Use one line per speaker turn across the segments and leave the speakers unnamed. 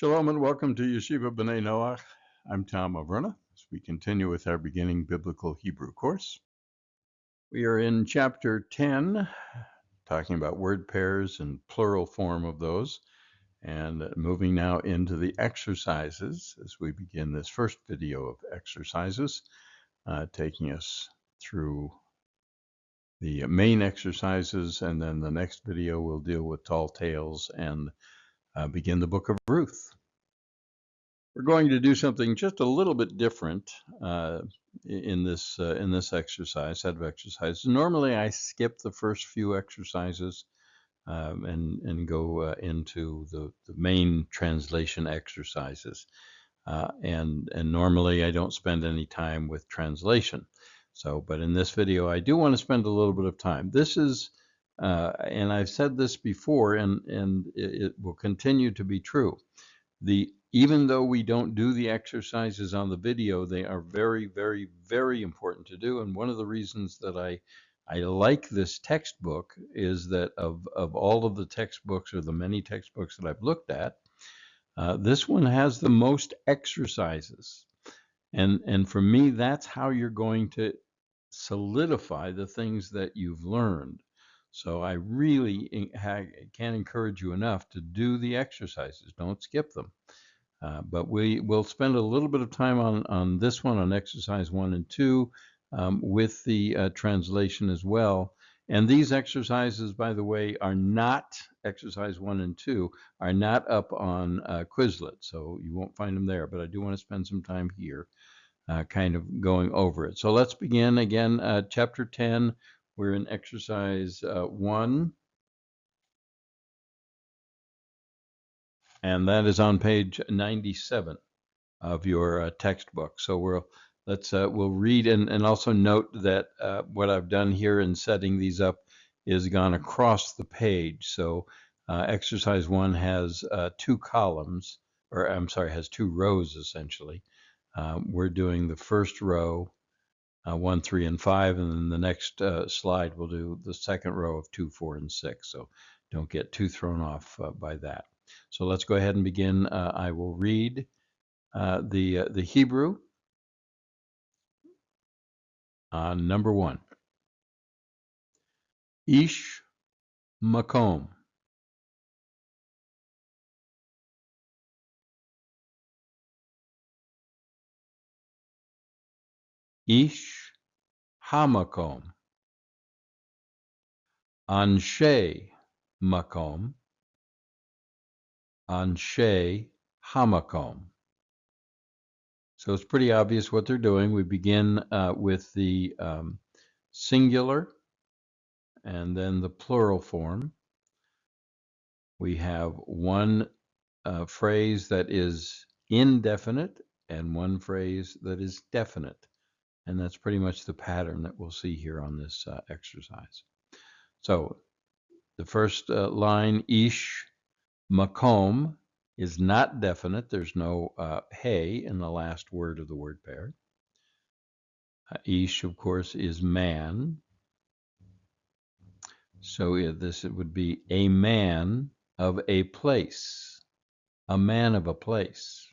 Shalom and welcome to Yeshiva B'nai Noach. I'm Tom Averna as we continue with our beginning biblical Hebrew course. We are in chapter 10, talking about word pairs and plural form of those, and moving now into the exercises as we begin this first video of exercises, taking us through the main exercises, and then the next video will deal with tall tales and begin the book of Ruth. We're going to do something just a little bit different in this exercise, set of exercises. Normally, I skip the first few exercises and go into the main translation exercises. And normally, I don't spend any time with translation. But in this video, I do want to spend a little bit of time. This is, and I've said this before, and it will continue to be true. Even though we don't do the exercises on the video, they are very, very, very important to do. And one of the reasons that I like this textbook is that of all of the textbooks, or the many textbooks that I've looked at, this one has the most exercises. And for me, that's how you're going to solidify the things that you've learned. So I really can't encourage you enough to do the exercises. Don't skip them. But we will spend a little bit of time on this one, on exercise 1 and 2, with the translation as well. And these exercises, by the way, are not, exercise 1 and 2, are not up on Quizlet, so you won't find them there. But I do want to spend some time here kind of going over it. So let's begin again, chapter 10. We're in exercise 1. And that is on page 97 of your textbook. So we'll read and also note that what I've done here in setting these up is gone across the page. So exercise 1 has 2 columns, or I'm sorry, has 2 rows essentially. We're doing the first row, 1, 3, and 5, and then the next slide we'll do the second row of 2, 4, and 6. So don't get too thrown off by that. So let's go ahead and begin. I will read the Hebrew on number 1. Ish makom. Ish hamakom. Anshe makom. Anshe hamakom. So it's pretty obvious what they're doing. We begin with the singular and then the plural form. We have one phrase that is indefinite and one phrase that is definite. And that's pretty much the pattern that we'll see here on this exercise. So the first line, ish makom, is not definite. There's no hey in the last word of the word pair. Ish, of course, is man. So it would be a man of a place. A man of a place.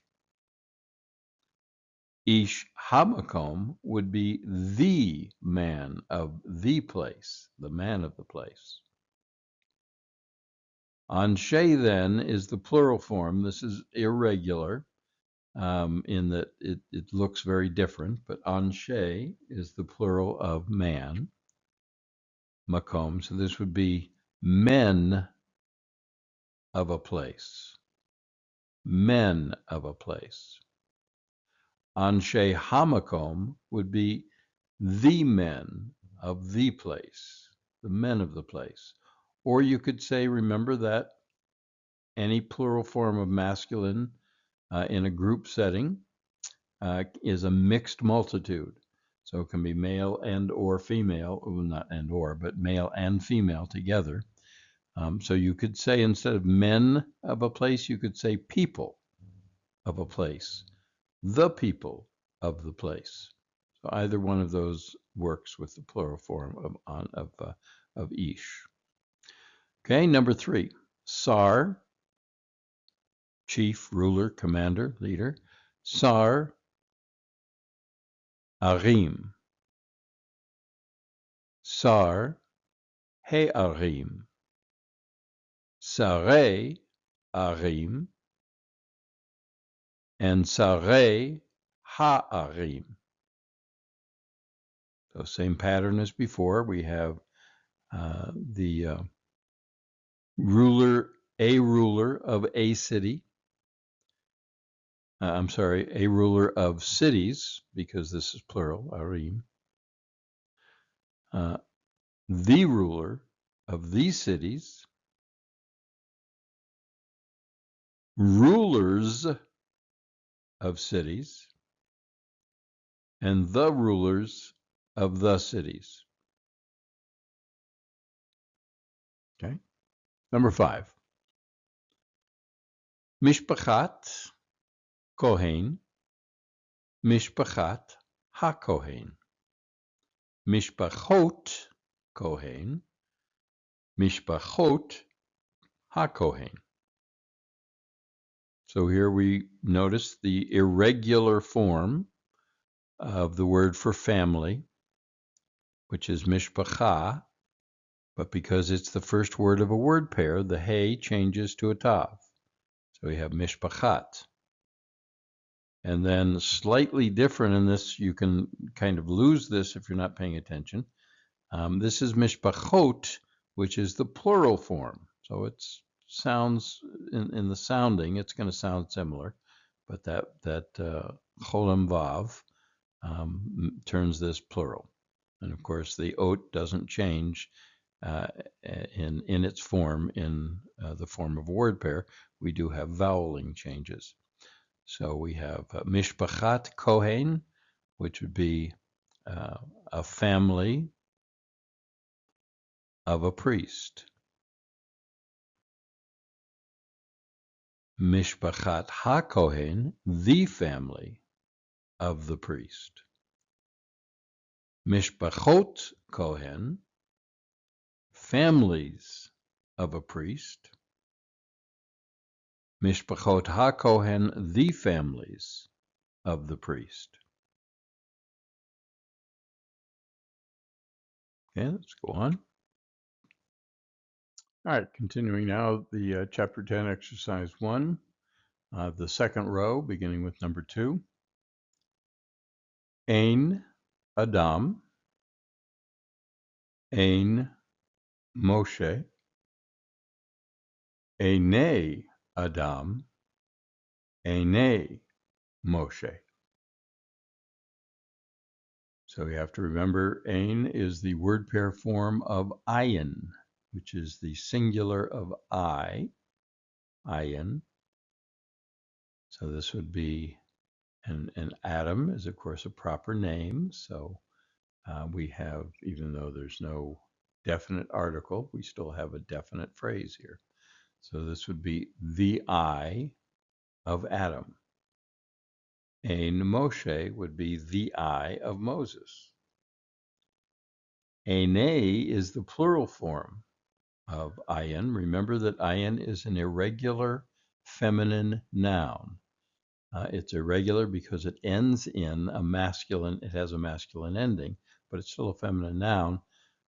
Ish hamakom would be the man of the place, the man of the place. Anshe then is the plural form. This is irregular in that it looks very different, but anshe is the plural of man, makom. So this would be men of a place. Men of a place. Anshe hamakom would be the men of the place, the men of the place. Or you could say, remember that any plural form of masculine in a group setting is a mixed multitude. So it can be male and or female, well, not and or, but male and female together. So you could say, instead of men of a place, you could say people of a place, the people of the place. So either one of those works with the plural form of ish. Okay, number 3, sar, chief, ruler, commander, leader. Sar, arim. Sar, he'arim. Sarei, arim. And sarei, ha'arim. So same pattern as before. We have the ruler, a ruler of a city. I'm sorry, a ruler of cities, because this is plural, arim. The ruler of these cities. Rulers of cities. And the rulers of the cities. Okay. Number 5. Mishpachat Kohen, Mishpachat HaKohen. Mishpachot Kohen, Mishpachot HaKohen. So here we notice the irregular form of the word for family, which is mishpacha, but because it's the first word of a word pair, the hey changes to a tav. So we have mishpachat. And then slightly different in this, you can kind of lose this if you're not paying attention. This is mishpachot, which is the plural form. So it sounds, in the sounding, it's going to sound similar, but that cholam vav turns this plural. And of course, the ot doesn't change in its form in the form of a word pair. We do have voweling changes. So we have Mishpachat Kohen, which would be a family of a priest. Mishpachat HaKohen, the family of the priest. Mishpachot Kohen, families of a priest. Mishpachot HaKohen, the families of the priest. Okay, let's go on. All right, continuing now, the Chapter 10, Exercise 1, the second row, beginning with number 2. Ein Adam, Ein Moshe, Einei Adam, Einei Moshe. So we have to remember Ein is the word pair form of ayin, which is the singular of I, ayin. So this would be, and Adam is of course a proper name. So we have, even though there's no definite article, we still have a definite phrase here. So this would be the I of Adam. Ein Moshe would be the I of Moses. Einei is the plural form of ayin. Remember that ayin is an irregular feminine noun. It's irregular because it ends in a masculine, it has a masculine ending, but it's still a feminine noun.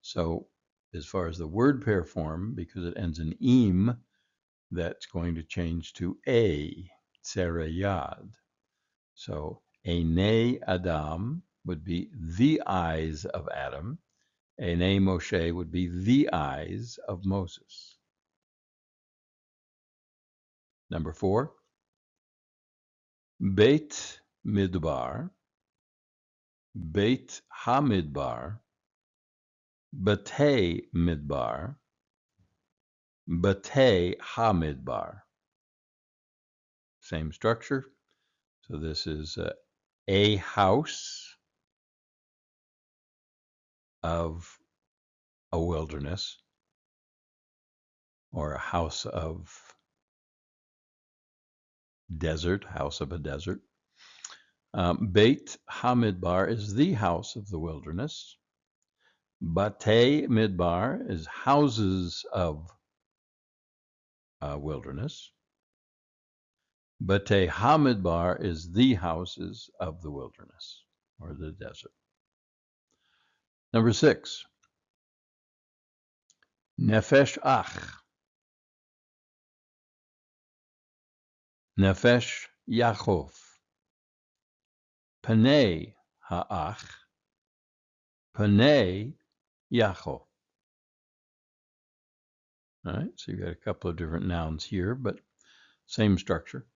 So as far as the word pair form, because it ends in im, that's going to change to a, tsereyad. So Einei Adam would be the eyes of Adam. Einei Moshe would be the eyes of Moses. Number 4, Beit Midbar, Beit HaMidbar, Batei Midbar, Batei HaMidbar. Same structure. So this is a house of a wilderness, or a house of desert, house of a desert. Beit HaMidbar is the house of the wilderness. Batei Midbar is houses of wilderness. Batei Hamidbar is the houses of the wilderness or the desert. Number 6, Nefesh Ach. Nefesh Yaakov. Panei Ha'ach. Panei Yaakov. All right, so you've got a couple of different nouns here, but same structure.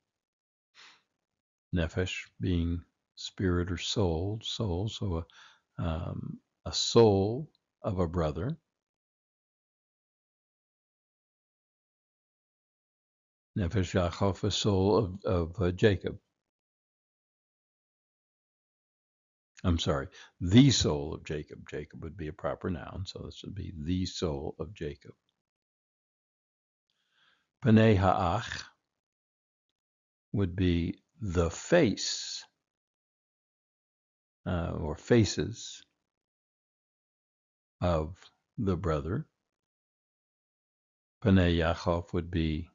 Nefesh being spirit or soul, so a soul of a brother. Nefesh Yaakov, a soul of Jacob. I'm sorry, the soul of Jacob. Jacob would be a proper noun, so this would be the soul of Jacob. Panei Ha'ach would be the face or faces of the brother. Panei Yaakov would be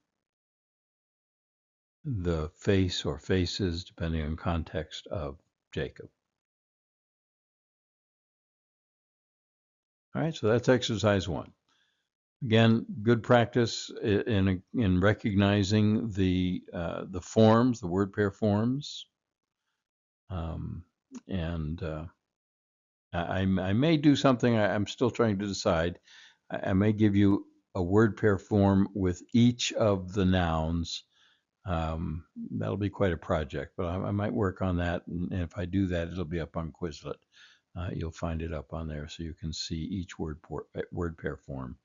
the face or faces, depending on context, of Jacob. All right, so that's exercise 1. Again, good practice in recognizing the forms, the word pair forms, and I may do something. I'm still trying to decide. I may give you a word pair form with each of the nouns. That'll be quite a project, but I might work on that. And if I do that, it'll be up on Quizlet. You'll find it up on there so you can see each word pair form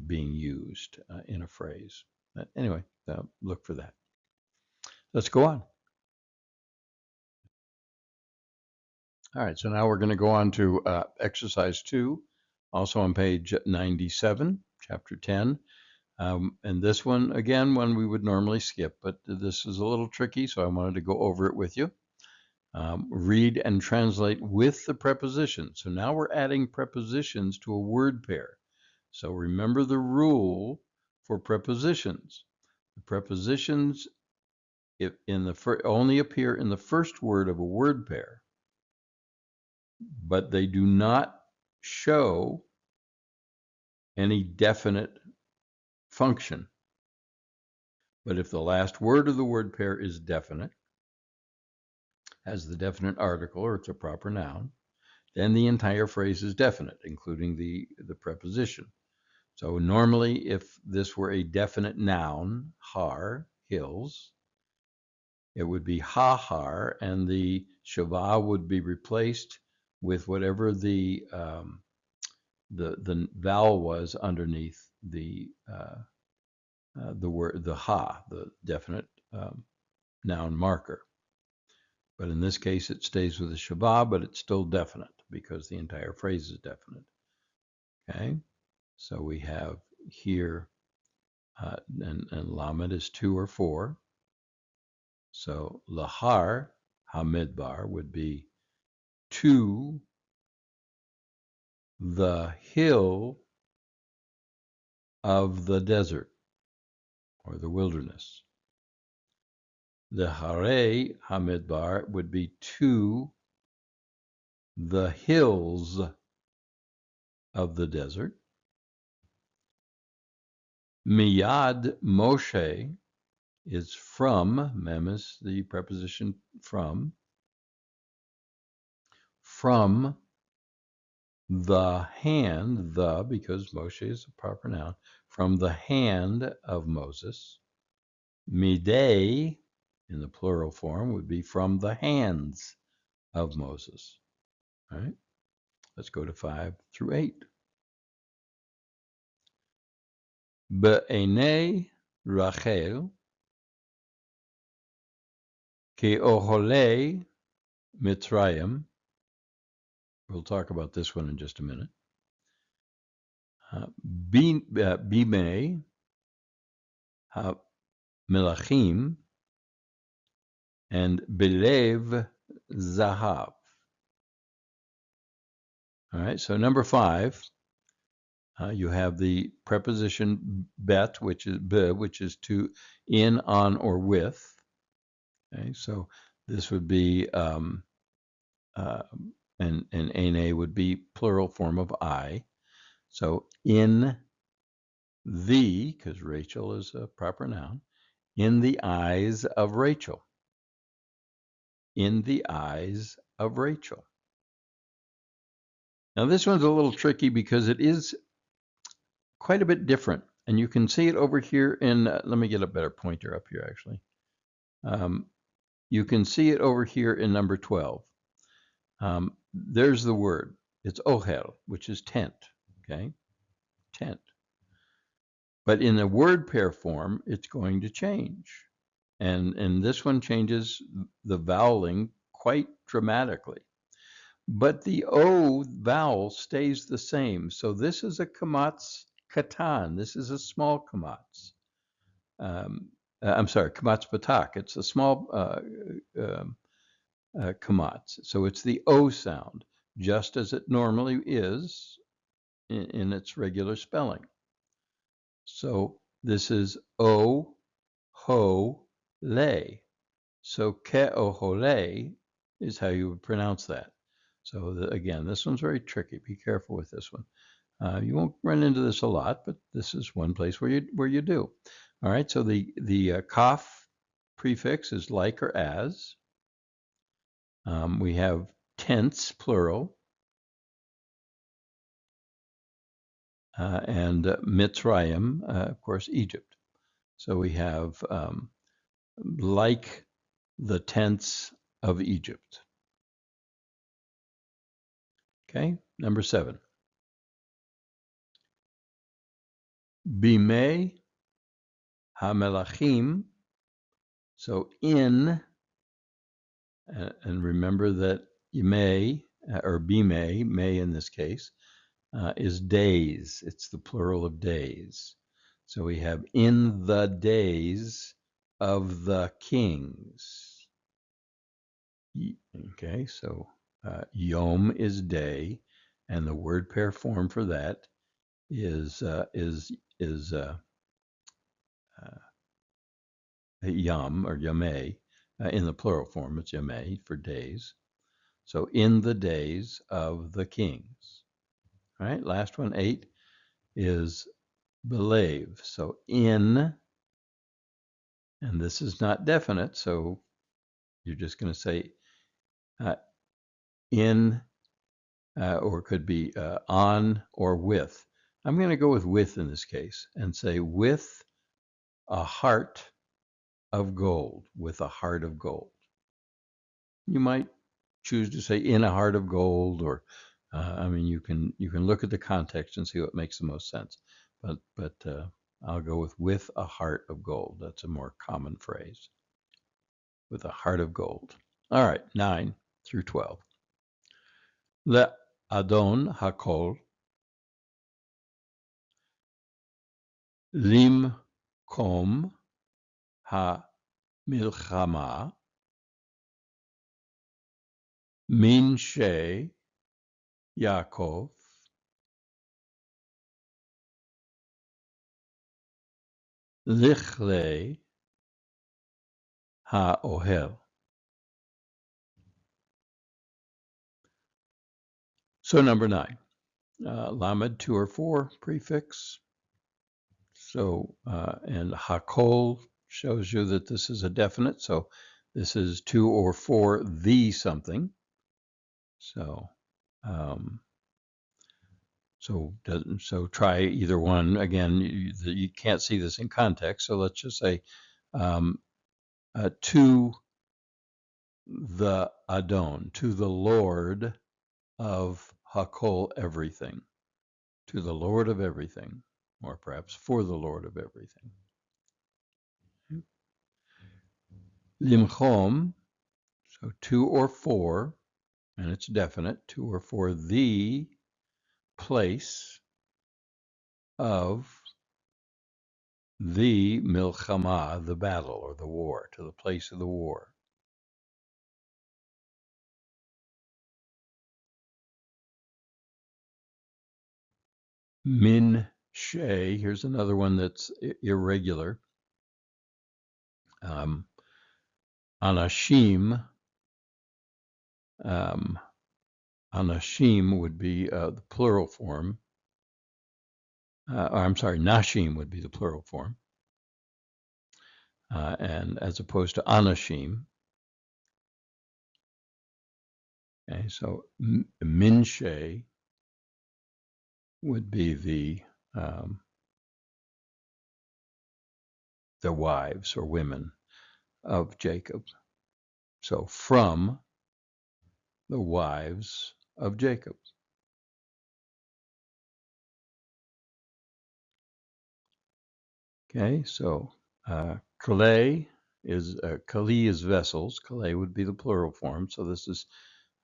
being used in a phrase. But anyway, look for that. Let's go on. All right, so now we're going to go on to exercise 2, also on page 97, chapter 10. And this one, again, one we would normally skip, but this is a little tricky, so I wanted to go over it with you. Read and translate with the prepositions. So now we're adding prepositions to a word pair. So remember the rule for prepositions. The prepositions only appear in the first word of a word pair, but they do not show any definite function. But if the last word of the word pair is definite, has the definite article, or it's a proper noun, then the entire phrase is definite, including the preposition. So normally, if this were a definite noun, har, hills, it would be ha-har, and the shava would be replaced with whatever the vowel was underneath the word, the ha, the definite noun marker. But in this case, it stays with the shava, but it's still definite because the entire phrase is definite. Okay, so we have here, and lamed is 2 or 4. So lahar hamidbar would be to the hill of the desert or the wilderness. The hare hamidbar would be to the hills of the desert. Miyad Moshe is from, mem is the preposition from the hand, because Moshe is a proper noun, from the hand of Moses. Midei, in the plural form, would be from the hands of Moses. All right, let's go to 5 through 8. Be'enei Rachel ke'oholei Mitzrayim. We'll talk about this one in just a minute. Bimei Melachim and Belev Zahav. All right, so number 5, You have the preposition bet, which is be, which is to, in, on, or with. Okay, so this would be, and ene would be plural form of I. So in the, because Rachel is a proper noun, in the eyes of Rachel. In the eyes of Rachel. Now this one's a little tricky because it is quite a bit different. And you can see it over here in, let me get a better pointer up here actually. You can see it over here in number 12. There's the word. It's ohel, which is tent, okay? Tent. But in the word pair form, it's going to change. And this one changes the voweling quite dramatically. But the O vowel stays the same. So this is a kamatz katan. This is a small kamatz. I'm sorry, kamatz batak. It's a small kamatz. So it's the O sound, just as it normally is in its regular spelling. So this is O, ho, le. So ke o ho le is how you would pronounce that. So again, this one's very tricky. Be careful with this one. You won't run into this a lot, but this is one place where you do. All right. So the kaf prefix is like or as. We have tense plural, and Mitzrayim, of course, Egypt. So we have like the tense of Egypt. Okay, number 7. Bimei hamelachim. So in, and remember that may, or bimei, may in this case, is days. It's the plural of days. So we have in the days of the kings. Okay, so yom is day, and the word pair form for that is yom or yameh. In the plural form, it's yameh for days. So in the days of the kings. All right, last one, 8, is believe. So in, and this is not definite, so you're just going to say in, or it could be on or with. I'm going to go with in this case and say with a heart of gold, with a heart of gold. You might choose to say in a heart of gold, or I mean, you can look at the context and see what makes the most sense. But I'll go with a heart of gold. That's a more common phrase. With a heart of gold. All right, 9 through 12. Le Adon Hakol Lim Kom Ha Milchama Min She Yaakov Lichle Ha Ohel. So number 9, Lamed 2 or 4 prefix. So and Hakol shows you that this is a definite. So this is 2 or 4 the something. So so try either one. Again, you can't see this in context. So let's just say to the Adon, to the Lord of Hakol everything, to the Lord of everything, or perhaps for the Lord of everything. Limchom, so 2 or 4, and it's definite, 2 or 4 the place of the milchama, the battle or the war, to the place of the war. Min She. Here's another one that's irregular. Anashim. Anashim would be the plural form. I'm sorry, Nashim would be the plural form. And as opposed to Anashim. Okay, so Min She would be the wives or women of Jacob. So from the wives of Jacob. Okay, so Kali is vessels. Kali would be the plural form. So this is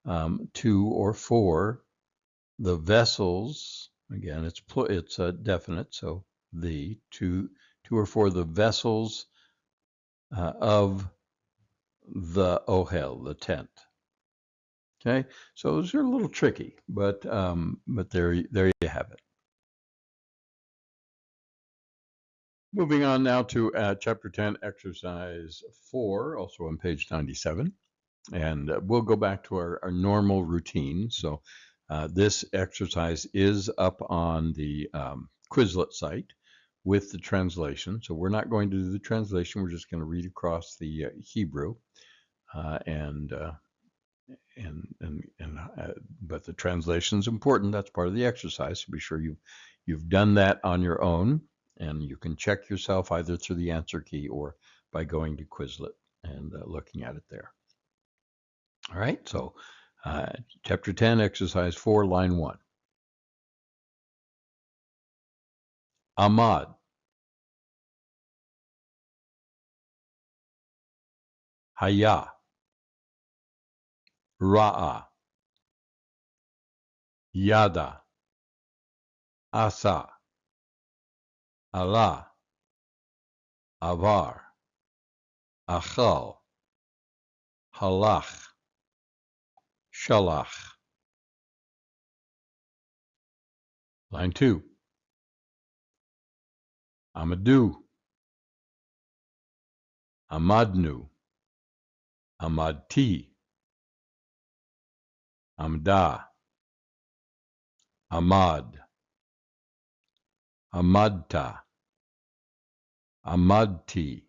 2 or 4. The vessels, again, it's a definite. So the 2 or 4 the vessels of the ohel, the tent. Okay, so those are a little tricky, but there you have it. Moving on now to Chapter 10, Exercise 4, also on page 97. And we'll go back to our normal routine. So this exercise is up on the Quizlet site with the translation. So we're not going to do the translation. We're just going to read across the Hebrew. But the translation is important. That's part of the exercise. So be sure you've done that on your own. And you can check yourself either through the answer key or by going to Quizlet and looking at it there. All right, so Chapter 10, Exercise 4, line 1. Amad. Haya. Ra'a. Yada. Asa. Allah. Avar. Achal. Halach. Shalach. Line 2. Amadu. Amadnu. Amadti. Amda. Amad. Amadta. Amadti.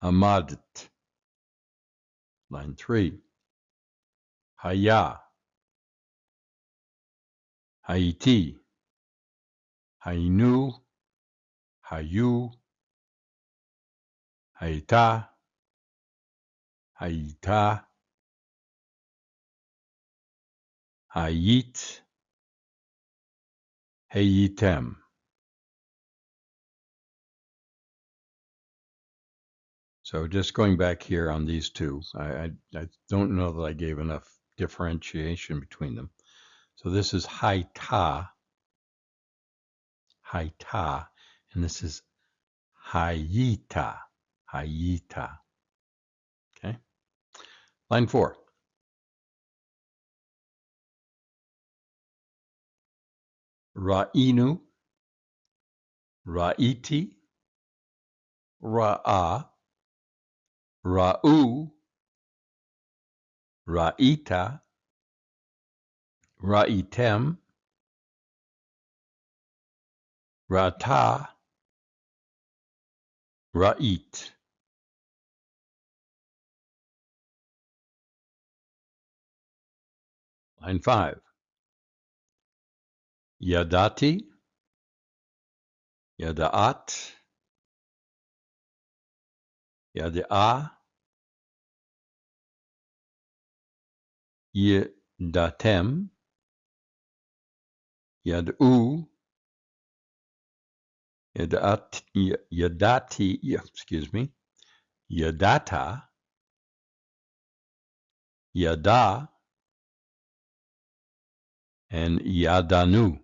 Amadt. Line 3. Haya. Haiti. Hainu. Hayu. Haita. Haita. Hayit. Hayitem. So just going back here on these two, I don't know that I gave enough differentiation between them. So this is Haita, Haita, and this is Hayita, Hayita. Okay. Line 4. Ra'inu, Ra'iti, Ra'a, Ra'u, Ra'ita, Ra'item, Ra'ta, Ra'it. Line 5. Yadati, Yada'at, Yada'a, Yadatem, Yad'u, Yadati, Yadata, Yada, and Yadanu.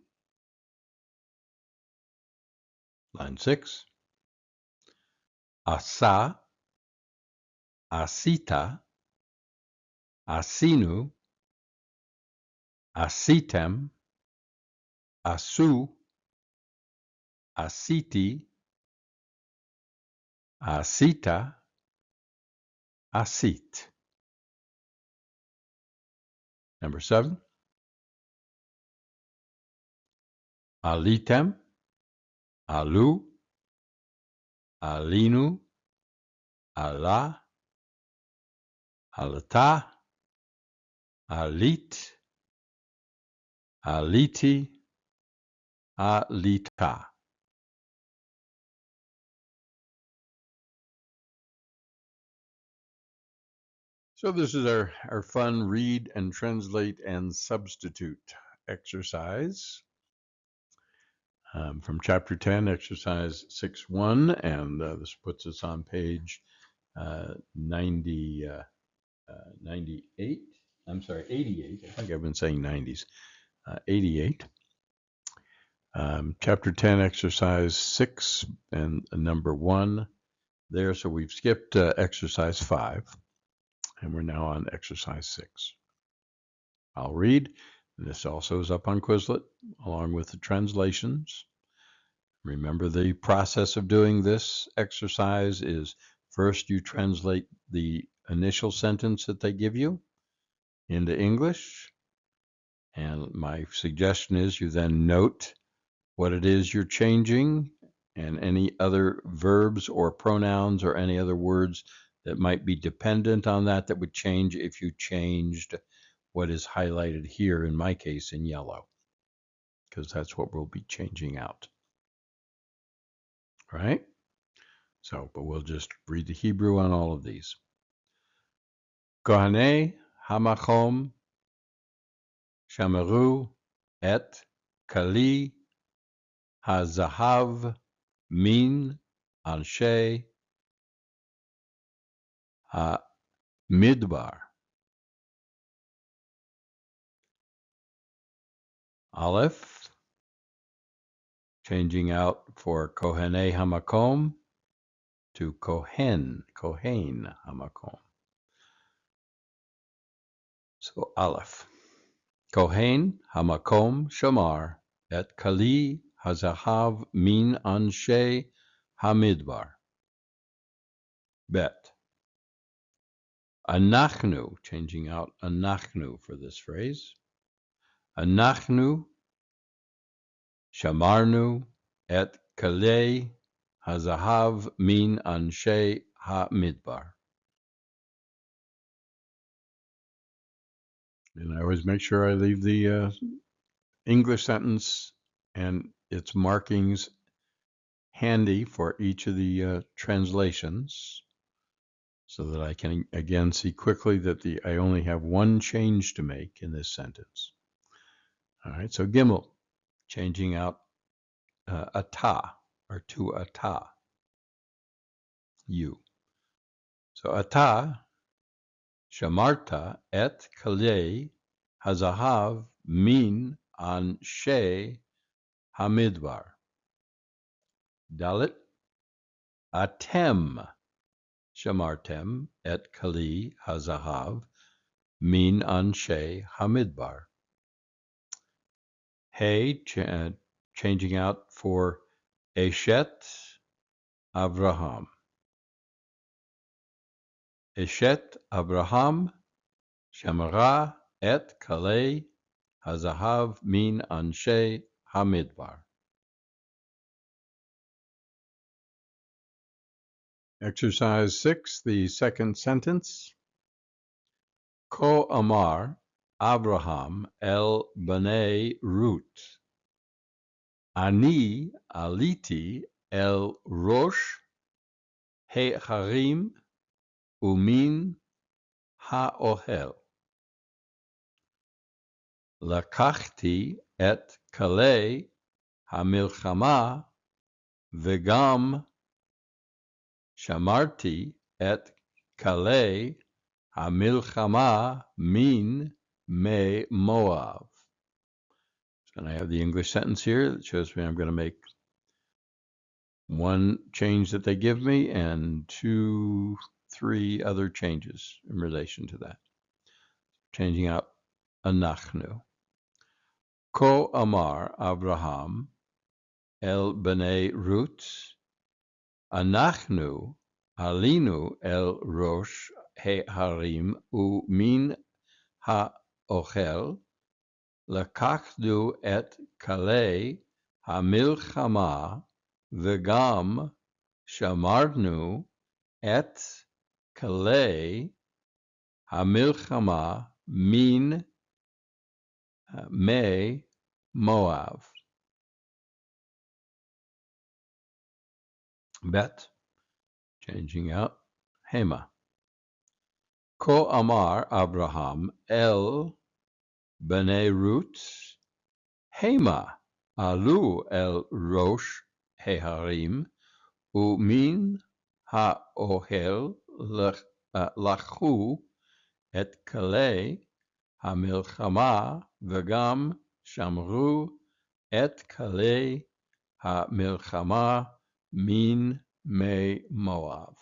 Line 6. Asa, Asita, Asinu, Asitem, asu, asiti, asita, asit. Number 7, alitem, alu, alinu, ala, alata, alit, aliti, alita. So this is our fun read and translate and substitute exercise from Chapter 10, Exercise 6.1, and this puts us on page 98. I'm sorry, 88. I think I've been saying 90s. 88. Chapter 10, Exercise 6, and number 1 there. So we've skipped Exercise 5. And we're now on Exercise 6. I'll read. This also is up on Quizlet, along with the translations. Remember, the process of doing this exercise is first you translate the initial sentence that they give you into English. And my suggestion is you then note what it is you're changing and any other verbs or pronouns or any other words that might be dependent on that would change if you changed what is highlighted here, in my case, in yellow, because that's what we'll be changing out. Right? So, but we'll just read the Hebrew on all of these. Kohanei hamachom shameru et kali hazahav min anshe ha-midbar. Aleph, changing out for Kohanei Hamakom to Kohen Hamakom. So Aleph, Kohen Hamakom Shamar et Kali Hazahav Min Anshe Hamidbar. Bet. Anachnu, changing out Anachnu for this phrase. Anachnu Shamarnu et Kalei Hazahav min anshe ha-midbar. And I always make sure I leave the English sentence and its markings handy for each of the translations so that I can again see quickly that I only have one change to make in this sentence. All right, so Gimel, changing out ata, or to ata, you. So ata, shamarta et kalei hazahav min anshe hamidbar. Dalit, atem shamartem et kali hazahav min anshe hamidbar. Hey, changing out for Eshet Avraham. Eshet Avraham Shamara et Kalei Hazahav min anshe hamidbar. Exercise 6, the second sentence. Ko Amar Avraham el Bnei Rut. Ani aliti el Rosh Harim umin ha'ohel. Lakachti et kalei hamilchama vegam shamarti et kalei hamilchama min me Moav. And I have the English sentence here that shows me I'm going to make one change that they give me and 2, 3 other changes in relation to that. Changing out anachnu. Ko amar Abraham el bnei Rut, Anachnu alinu el rosh harim umin haochel, לקחנו את כלי המלחמה וגם שמרנו את כלי המלחמה מן מי מואב. Bet, changing out, Hema. Ko amar Abraham el bnei Rut, Hema alu el rosh harim, umin haohel לקחו את כלי המלחמה וגם שמרו את כלי המלחמה מן מי מואב.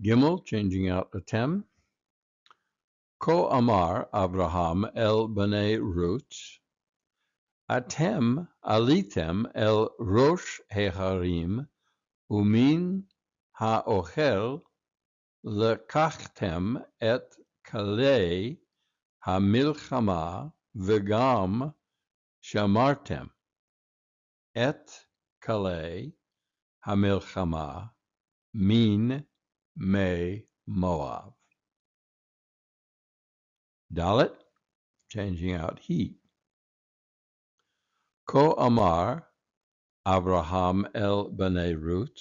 Gimel, changing out atem. Ko amar Abraham el bnei Rut, atem alitem el rosh harim umin haochel לקחתם את כלי המלחמה וגם שמרתם את כלי המלחמה מן מי מואב. Dalet, changing out he. Ko amar Abraham el bnei Rut,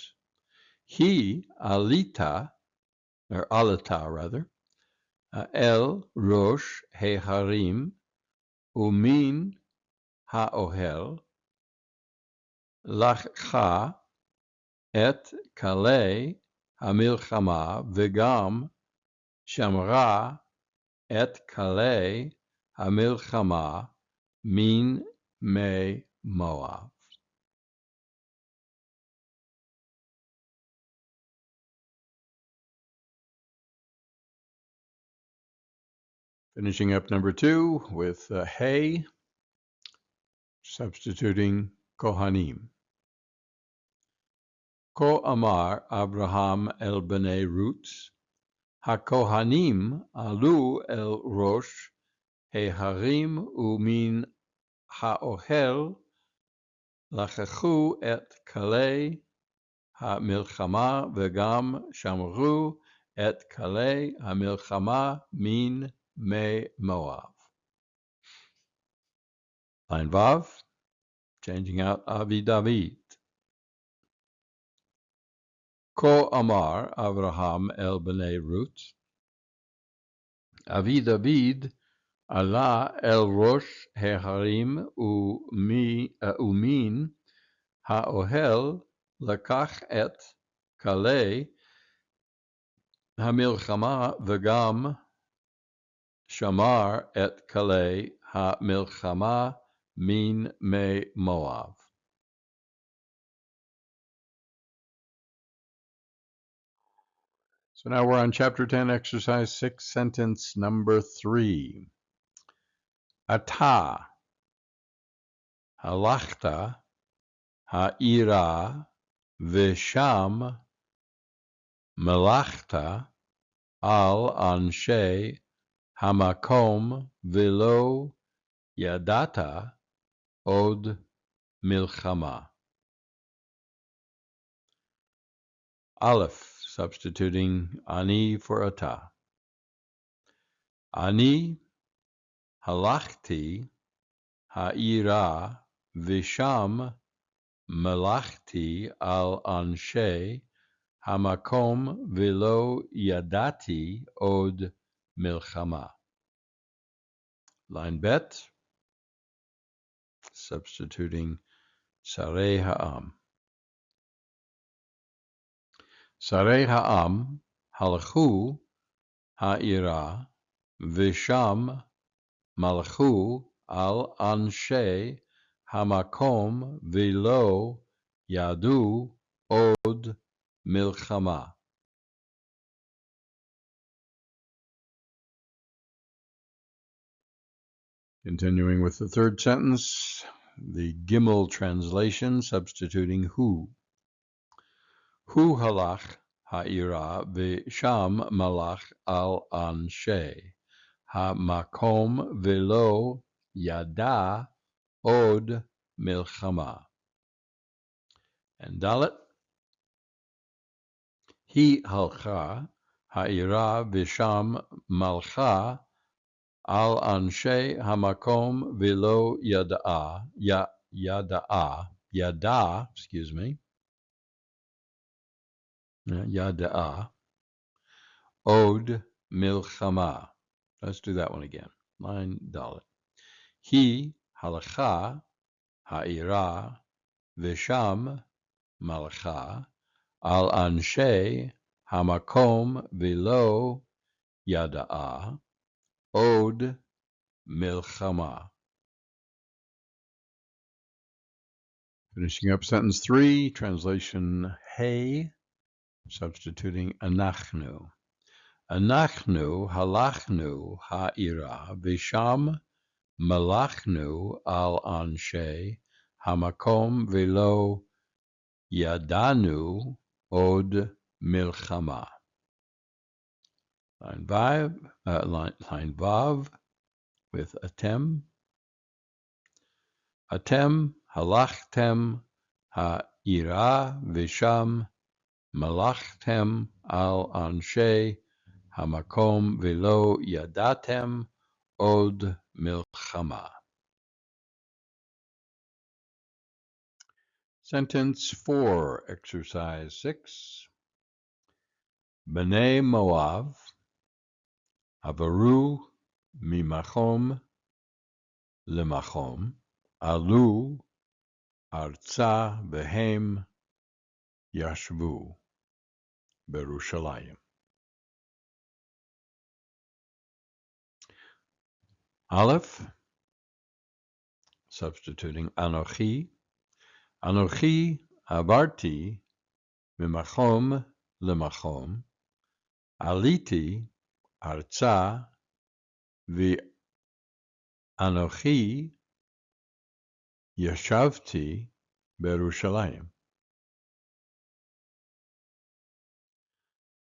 he alita, or alita rather, el rosh harim umin haohel לקחה את כלי המלחמה וגם שמרה את כלי המלחמה מן מי מואב. Finishing up number 2 with Hey, substituting Kohanim. Ko amar Abraham el bnei Rut, HaKohanim alu el rosh harim umin haohel לקחו את כלי המלחמה וגם שמרו את כלי המלחמה מן מי מואב. Line Vav, changing out Avi David. Ko amar Abraham el bnei Rut, Avi David עלה אל ראש ההרים ומן האוהל לקח את כלי המלחמה וגם שמר את כלי המלחמה מן מי מואב. So now we're on chapter 10, exercise 6, sentence number 3. Ata halachta ha'ira v'sham melachta al anshe hamakom v'lo yadata od milchama. Aleph, substituting ani for ata. Ani halachti ha'ira v'sham melachti al anshe hamakom v'lo yadati od milchama. Line bet, substituting sarei ha'am. Sarei ha'am halachu ha'ira v'sham malchu al anshe hamakom v'lo yadu od milchama. Continuing with the third sentence, the Gimel translation, substituting who. Hu halach ha'ira v'sham malach al anshe ha'makom velo yada od milchama. And Dalet, Hi halcha ha'ira v'sham malcha al anshe hamakom velo yada, excuse me, yada od milchama. Let's do that one again. Line Dalet. Hi halcha ha'ira v'sham malcha al anshe hamakom velo yada od milchama. Finishing up sentence 3, translation hey, substituting anachnu. Anachnu halachnu ha'ira v'sham malachnu al anshe hamakom velo yadanu od milchama. Line Vav with atem. Atem halachtem ha'ira v'sham malachtem al anshe hamakom velo yadatem od milchama. Sentence 4, exercise 6. Bnei Moav avaru mimachom lemachom alu arza v'hem yashvu berushalayim. Aleph, substituting anochi. Anochi avarti mimachom lemachom aliti arza v'anochi yashavti berushalayim.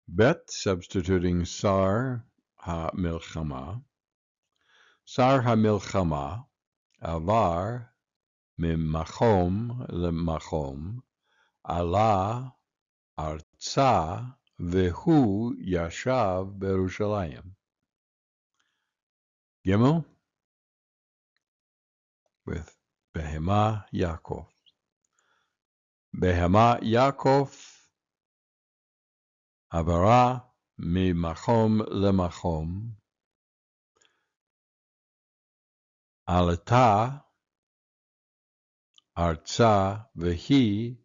Bet, substituting sar ha-milchama. Sar ha-milchama avar mimachom lemachom ala arza vehu yashav berushalayim. Gimel with Behema Yaakov. Behema Yaakov avara mimachom lemachom alata arza vehi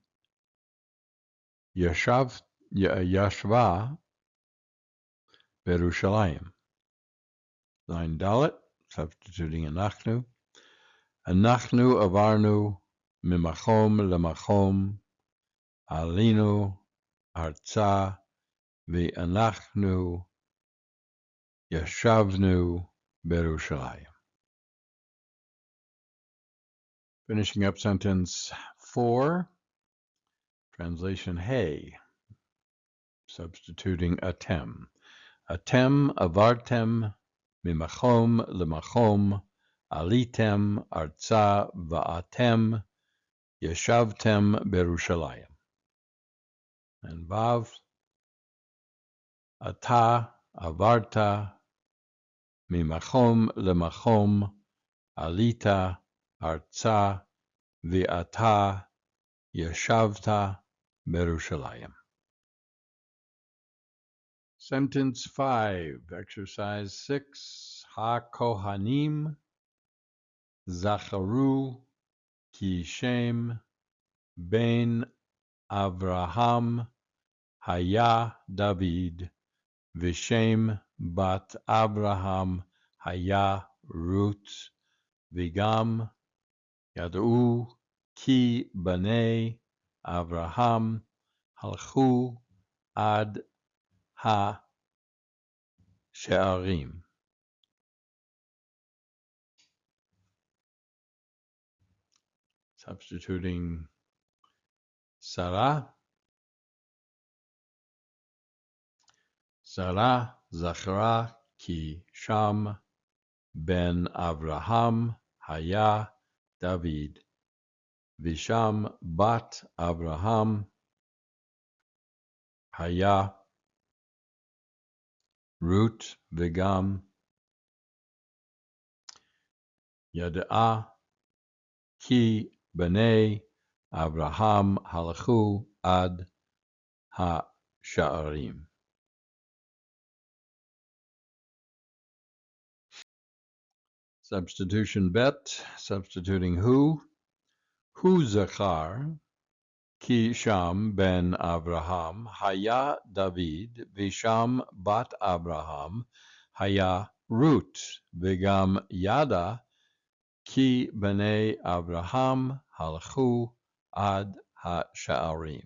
yashva berushalayim. Line Dalet, substituting anachnu. Anachnu avarnu mimachom lemachom alinu arza v'anachnu yashavnu berushalayim. Finishing up sentence 4, translation hey, substituting atem. Atem avartem mimachom lemachom alitem arza va'atem yashavtem berushalayim. And Vav, ata avarta mimachom lemachom alita arza v'ata yashavta berushalayim. Sentence 5, exercise 6. Ha-kohanim zacharu ki shem ben Avraham haya David v'shem bat Avraham haya Ruth v'gam yad'u ki bnei Avraham halchu ad ha-she'arim. substituting Sarah. Sarah zachara ki Sham ben Avraham haya David. Visham bat Avraham haya Rut v'gam yada'a ki b'nei Avraham halachu ad ha-sha'arim. Substitution bet, substituting who zachar ki Sham ben Avraham haya David v'Sham bat Avraham haya Rut v'gam yada ki b'nei Avraham halachu ad ha-sha'arim.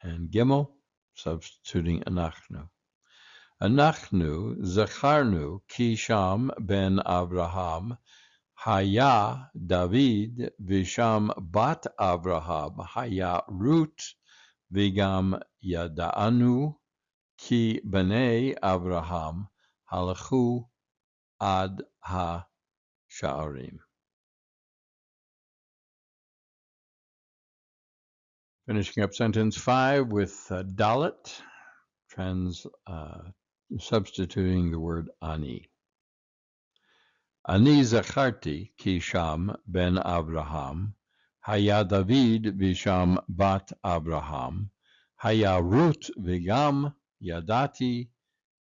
And Gimel, substituting anachnu. Anachnu zacharnu ki Sham ben Avraham haya David v'Sham bat Avraham haya Rut v'gam yada'anu ki b'nei Avraham halachu ad ha-sha'arim. Finishing up sentence 5 with dalet, substituting the word ani. Ani zacharti ki Sham ben Avraham haya David v'Sham bat Avraham haya Rut v'gam yadati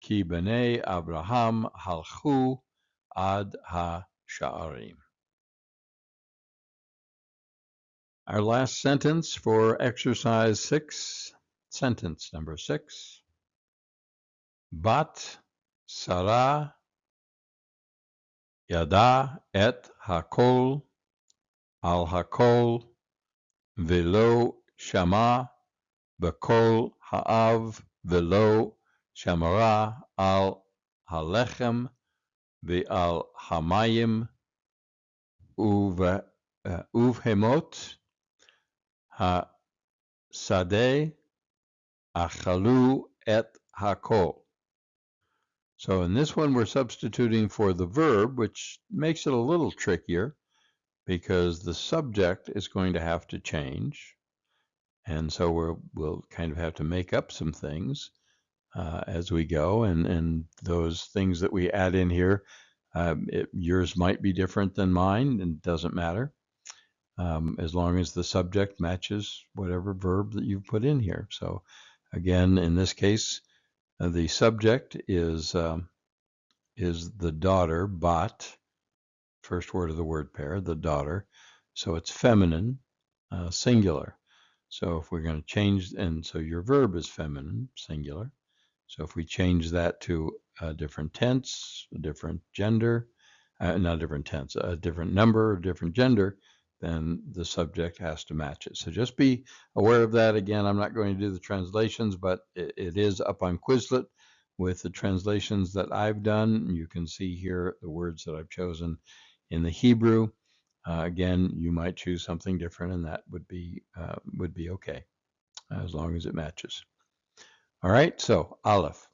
ki b'nei Avraham halchu ad ha-sha'arim. Our last sentence for exercise 6, sentence number 6. Bat Sarah yada et hakol al hakol velo shama bekol ha'av velo shamara al halechem ve'al hamayim uvhemot ha-sadeh achalu et hakol. So in this one, we're substituting for the verb, which makes it a little trickier because the subject is going to have to change. And so we'll kind of have to make up some things as we go. And those things that we add in here, yours might be different than mine, and it doesn't matter. As long as the subject matches whatever verb that you've put in here. So again, in this case, the subject is the daughter, bat, first word of the word pair, the daughter. So it's feminine, singular. So if we're going to change, and so your verb is feminine, singular. So if we change that to a different tense, a different gender, not different tense, a different number, a different gender, then the subject has to match it. So just be aware of that. Again, I'm not going to do the translations, but it is up on Quizlet with the translations that I've done. You can see here the words that I've chosen in the Hebrew. Again, you might choose something different, and that would be okay, as long as it matches. All right, so Aleph.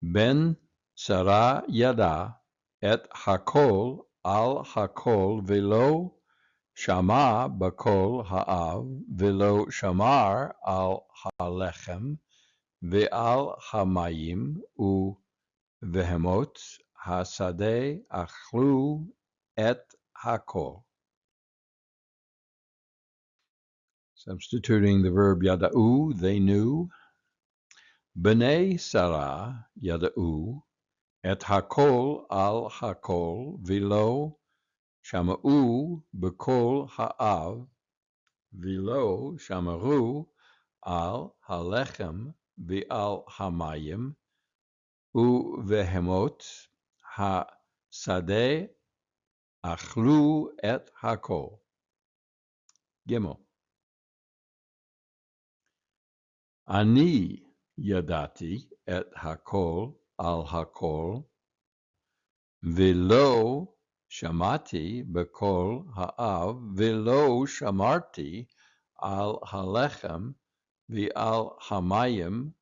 Ben Sarah yada et hakol al hakol velo shama bakol ha'av velo shamar al halechem ve'al hamayim u vehemot hasadeh achlu et hakol. Substituting the verb yada'u, they knew. B'nei Sarah yada'u et hakol al hakol velo shama'u b'kol ha'av velo shamaru al halechem ve'al hamayim uvehemot ha-sadeh achlu et hakol. Gimel. Ani yadati et hakol al hakol velo Shamati bekol ha'av velo shamarti al halechem v'al hamayim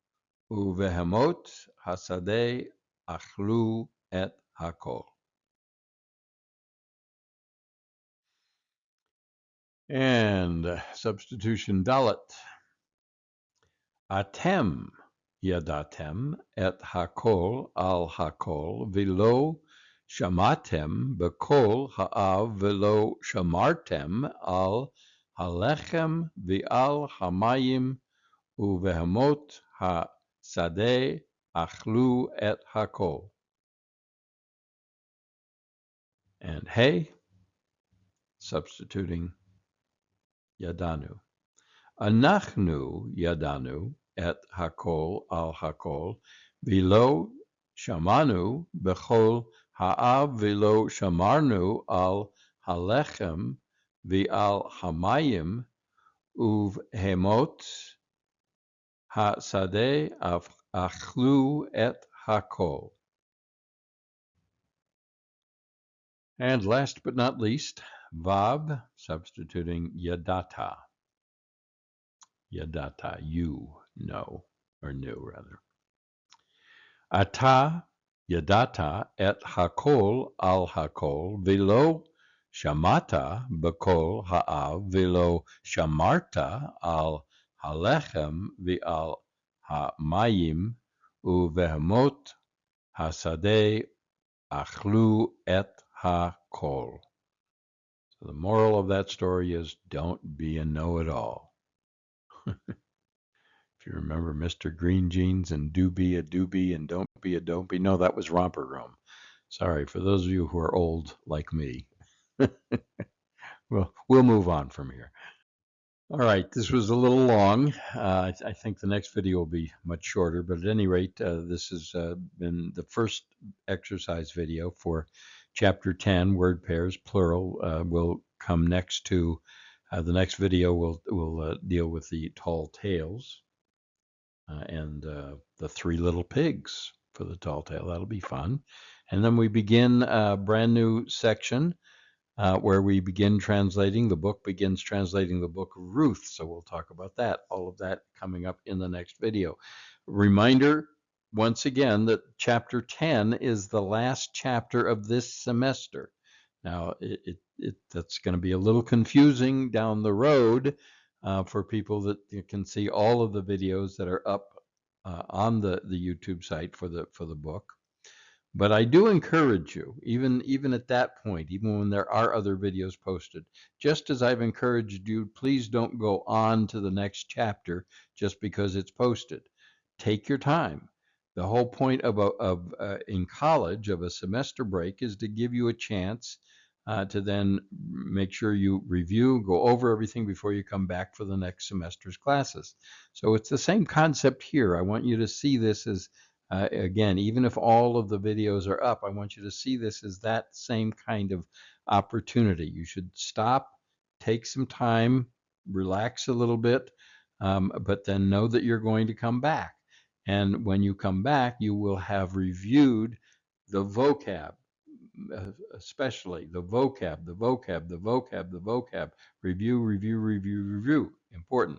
uvehemot hasadeh achlu et hakol. And substitution dalet. Atem yadatem et hakol al hakol velo shamatem bekol ha'av velo shamartem al halechem v'al hamayim uvehemot hasadeh achlu et hakol. And hey, substituting yadanu. Anachnu yadanu et hakol al hakol v'lo shamanu bechol ha'av v'lo shamarnu al halechem v'al hamayim uvhemot hasadeh achlu et hakol. And last but not least, vav, substituting yadata. Yadata, you know, or knew rather. Ata yadata et hakol al hakol velo shamata bekol ha'av velo shamarta al halechem v'al hamayim uvehemot hasadeh achlu et hakol. So the moral of that story is don't be a know-it-all. If you remember Mr. Green Jeans and do be a doobie and don't be a dopey. No, that was Romper Room. Sorry, for those of you who are old like me. Well, we'll move on from here. All right, this was a little long. I think the next video will be much shorter, but at any rate, this has been the first exercise video for Chapter 10, Word Pairs, Plural, will come next to the next video. Will deal with the tall tales and the three little pigs for the tall tale. That'll be fun. And then we begin a brand new section where we begin translating. The book begins translating the book of Ruth. So we'll talk about that. All of that coming up in the next video. Reminder, once again, that chapter 10 is the last chapter of this semester. Now, that's going to be a little confusing down the road for people that can see all of the videos that are up on the YouTube site for the book. But I do encourage you, even at that point, even when there are other videos posted, just as I've encouraged you, please don't go on to the next chapter just because it's posted. Take your time. The whole point of in college of a semester break is to give you a chance to then make sure you review, go over everything before you come back for the next semester's classes. So it's the same concept here. I want you to see this as again, even if all of the videos are up, I want you to see this as that same kind of opportunity. You should stop, take some time, relax a little bit, but then know that you're going to come back. And when you come back, you will have reviewed the vocab, especially the vocab, the vocab, the vocab, the vocab. Review, review, review, review. Important.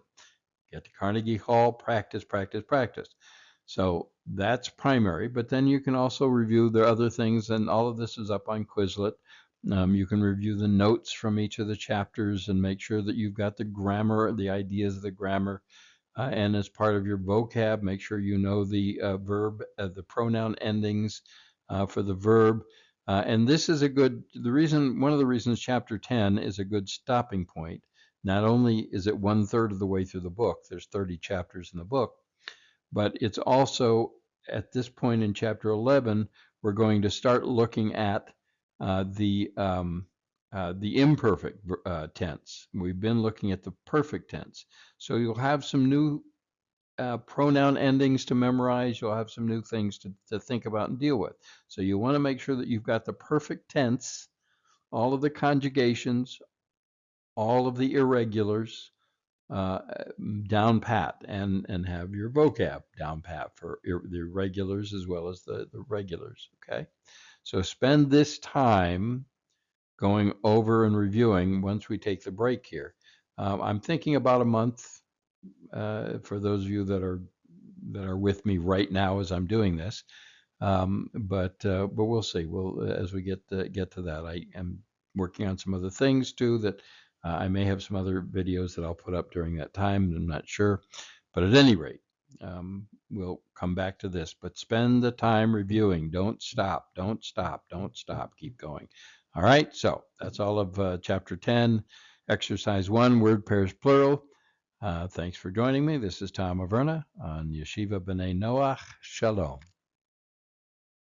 Get to Carnegie Hall, practice, practice, practice. So that's primary, but then you can also review the other things, and all of this is up on Quizlet. You can review the notes from each of the chapters and make sure that you've got the grammar, the ideas of the grammar, and as part of your vocab, make sure you know the verb, the pronoun endings for the verb. And this is one of the reasons chapter 10 is a good stopping point. Not only is it 1/3 of the way through the book, there's 30 chapters in the book, but it's also at this point in chapter 11, we're going to start looking at the imperfect tense. We've been looking at the perfect tense. So you'll have some new pronoun endings to memorize. You'll have some new things to think about and deal with. So you want to make sure that you've got the perfect tense, all of the conjugations, all of the irregulars, down pat, and have your vocab down pat for the irregulars as well as the regulars. Okay, so spend this time going over and reviewing once we take the break here. I'm thinking about a month for those of you that are with me right now as I'm doing this. But we'll see. We'll as we get to that. I am working on some other things too that I may have some other videos that I'll put up during that time. I'm not sure, but at any rate, we'll come back to this. But spend the time reviewing. Don't stop. Don't stop. Don't stop. Keep going. All right. So that's all of chapter 10, exercise 1, word pairs plural. Thanks for joining me. This is Tom Averna on Yeshiva B'nai Noach. Shalom.